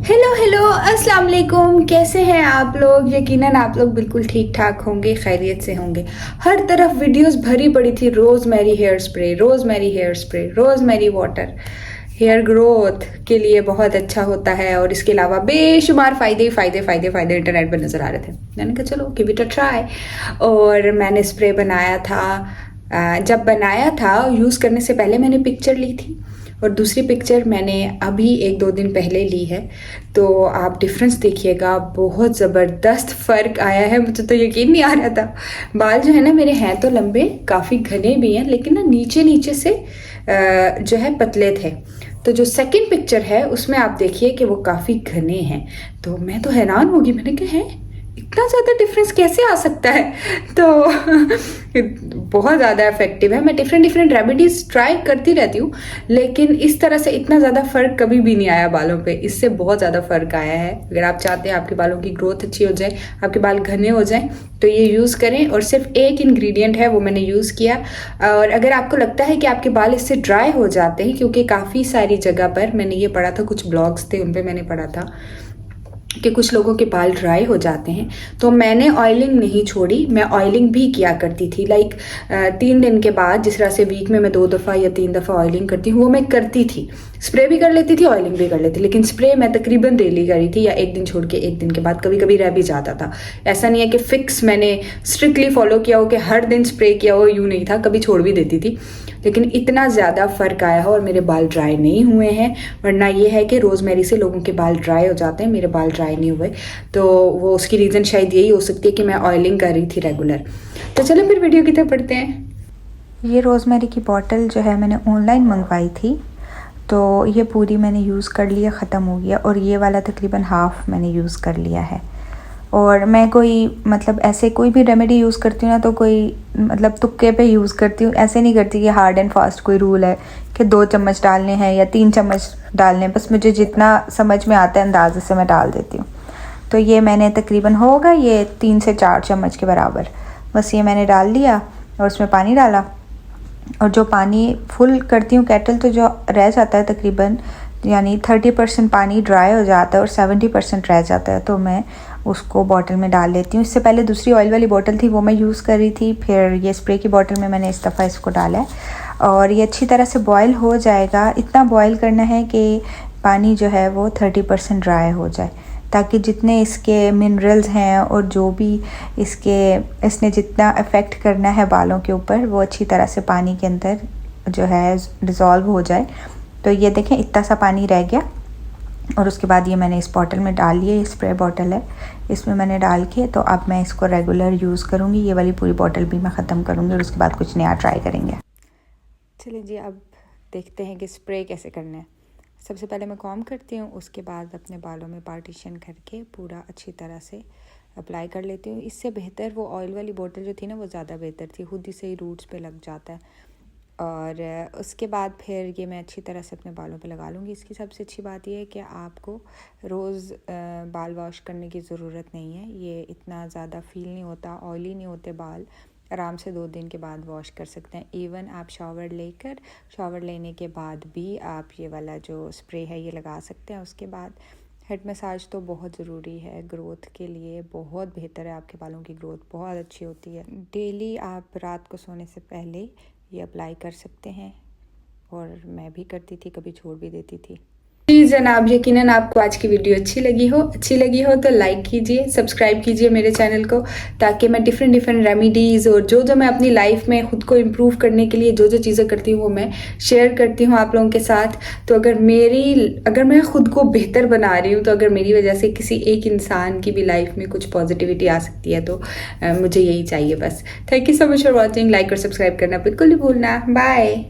Hello hello अस्सलाम वालेकुम। कैसे हैं आप लोग? यकीनन आप लोग बिल्कुल ठीक ठाक होंगे, खैरियत से होंगे। हर तरफ वीडियोस भरी पड़ी थी, rosemary hair spray, rosemary hair spray, rosemary water hair growth के लिए बहुत अच्छा होता है और इसके अलावा बेशुमार फ़ायदे फ़ायदे फ़ायदे फ़ायदे इंटरनेट पर नज़र आ रहे थे। मैंने कहा चलो गिव इट अ ट्राई और मैंने स्प्रे बनाया था। जब बनाया था यूज़ करने से पहले मैंने पिक्चर ली थी और दूसरी पिक्चर मैंने अभी 1-2 दिन पहले ली है। तो आप डिफरेंस देखिएगा, बहुत ज़बरदस्त फ़र्क आया है। मुझे तो यकीन नहीं आ रहा था। बाल जो है ना मेरे हैं तो लंबे, काफ़ी घने भी हैं, लेकिन ना नीचे नीचे से जो है पतले थे। तो जो सेकंड पिक्चर है उसमें आप देखिए कि वो काफ़ी घने हैं। तो मैं तो हैरान होगी, मैंने कहा है इतना ज़्यादा डिफरेंस कैसे आ सकता है। तो बहुत ज़्यादा इफेक्टिव है। मैं डिफरेंट डिफरेंट रेमेडीज़ ट्राई करती रहती हूँ, लेकिन इस तरह से इतना ज़्यादा फ़र्क कभी भी नहीं आया बालों पे। इससे बहुत ज़्यादा फ़र्क आया है। अगर आप चाहते हैं आपके बालों की ग्रोथ अच्छी हो जाए, आपके बाल घने हो जाएं, तो ये यूज़ करें। और सिर्फ एक इंग्रेडिएंट है, वो मैंने यूज़ किया। और अगर आपको लगता है कि आपके बाल इससे ड्राई हो जाते हैं, क्योंकि काफ़ी सारी जगह पर मैंने ये पढ़ा था, कुछ ब्लॉग्स थे उन पर मैंने पढ़ा था कि कुछ लोगों के बाल ड्राई हो जाते हैं, तो मैंने ऑयलिंग नहीं छोड़ी। मैं ऑयलिंग भी किया करती थी, लाइक 3 दिन के बाद, जिस तरह से वीक में मैं 2 दफ़ा या 3 दफ़ा ऑयलिंग करती हूँ, वो मैं करती थी। स्प्रे भी कर लेती थी, ऑयलिंग भी कर लेती, लेकिन स्प्रे मैं तकरीबन डेली करी थी, या एक दिन छोड़ के एक दिन के बाद, कभी कभी रह भी जाता था। ऐसा नहीं है कि फिक्स मैंने स्ट्रिक्टली फॉलो किया हो कि हर दिन स्प्रे किया हो, यूँ नहीं था, कभी छोड़ भी देती थी। लेकिन इतना ज़्यादा फ़र्क आया है और मेरे बाल ड्राई नहीं हुए हैं। वरना ये है कि रोज़मेरी से लोगों के बाल ड्राई हो जाते हैं, मेरे बाल ड्राई नहीं हुए। तो वो उसकी रीज़न शायद यही हो सकती है कि मैं ऑयलिंग कर रही थी रेगुलर। तो चलो फिर वीडियो की तरफ पढ़ते हैं। ये रोज़मेरी की बॉटल जो है मैंने ऑनलाइन मंगवाई थी, तो ये पूरी मैंने यूज़ कर लिया, ख़त्म हो गया। और ये वाला तकरीबन हाफ़ मैंने यूज़ कर लिया है। और मैं कोई मतलब ऐसे कोई भी रेमेडी यूज़ करती हूँ ना, तो कोई मतलब तुक्के पे यूज़ करती हूँ। ऐसे नहीं करती कि हार्ड एंड फास्ट कोई रूल है कि 2 चम्मच डालने हैं या 3 चम्मच डालने हैं। बस मुझे जितना समझ में आता है अंदाज़े से मैं डाल देती हूँ। तो ये मैंने तकरीबन होगा ये 3 से 4 चम्मच के बराबर, बस ये मैंने डाल लिया और उसमें पानी डाला। और जो पानी फुल करती हूँ केटल, तो जो रह जाता है तकरीबन, यानी 30% पानी ड्राई हो जाता है और 70% रह जाता है, तो मैं उसको बॉटल में डाल लेती हूँ। इससे पहले दूसरी ऑयल वाली बॉटल थी, वो मैं यूज़ कर रही थी। फिर ये स्प्रे की बॉटल में मैंने इस दफ़ा इसको डाला है और ये अच्छी तरह से बॉयल हो जाएगा। इतना बॉयल करना है कि पानी जो है वो 30% ड्राई हो जाए, ताकि जितने इसके मिनरल्स हैं और जो भी इसने जितना अफेक्ट करना है बालों के ऊपर, वो अच्छी तरह से पानी के अंदर जो है डिज़ोल्व हो जाए। तो ये देखें इतना सा पानी रह गया। और उसके बाद ये मैंने इस बॉटल में डाल लिया, ये स्प्रे बॉटल है, इसमें मैंने डाल के तो अब मैं इसको रेगुलर यूज़ करूँगी। ये वाली पूरी बॉटल भी मैं ख़त्म करूँगी और उसके बाद कुछ नया ट्राई करेंगे। चलिए जी, अब देखते हैं कि स्प्रे कैसे करना है। सबसे पहले मैं कॉम्ब करती हूँ, उसके बाद अपने बालों में पार्टीशन करके पूरा अच्छी तरह से अप्लाई कर लेती हूँ। इससे बेहतर वो ऑयल वाली बोतल जो थी ना, वो ज़्यादा बेहतर थी, खुद ही से ही रूट्स पे लग जाता है। और उसके बाद फिर ये मैं अच्छी तरह से अपने बालों पे लगा लूँगी। इसकी सबसे अच्छी बात ये है कि आपको रोज़ बाल वॉश करने की ज़रूरत नहीं है। ये इतना ज़्यादा फील नहीं होता, ऑयली नहीं होते बाल, आराम से 2 दिन के बाद वॉश कर सकते हैं। इवन आप शावर लेने के बाद भी आप ये वाला जो स्प्रे है ये लगा सकते हैं। उसके बाद हेड मसाज तो बहुत ज़रूरी है ग्रोथ के लिए, बहुत बेहतर है, आपके बालों की ग्रोथ बहुत अच्छी होती है। डेली आप रात को सोने से पहले ये अप्लाई कर सकते हैं, और मैं भी करती थी, कभी छोड़ भी देती थी। जी जनाब, यकीनन आपको आज की वीडियो अच्छी लगी हो तो लाइक कीजिए, सब्सक्राइब कीजिए मेरे चैनल को, ताकि मैं डिफरेंट रेमेडीज़ और जो मैं अपनी लाइफ में ख़ुद को इम्प्रूव करने के लिए जो चीज़ें करती हूँ वो मैं शेयर करती हूँ आप लोगों के साथ। तो अगर मैं ख़ुद को बेहतर बना रही हूँ, तो अगर मेरी वजह से किसी एक इंसान की भी लाइफ में कुछ पॉजिटिविटी आ सकती है, तो मुझे यही चाहिए बस। Thank you so much for watching. Like और सब्सक्राइब करना बिल्कुल नहीं भूलना। बाय।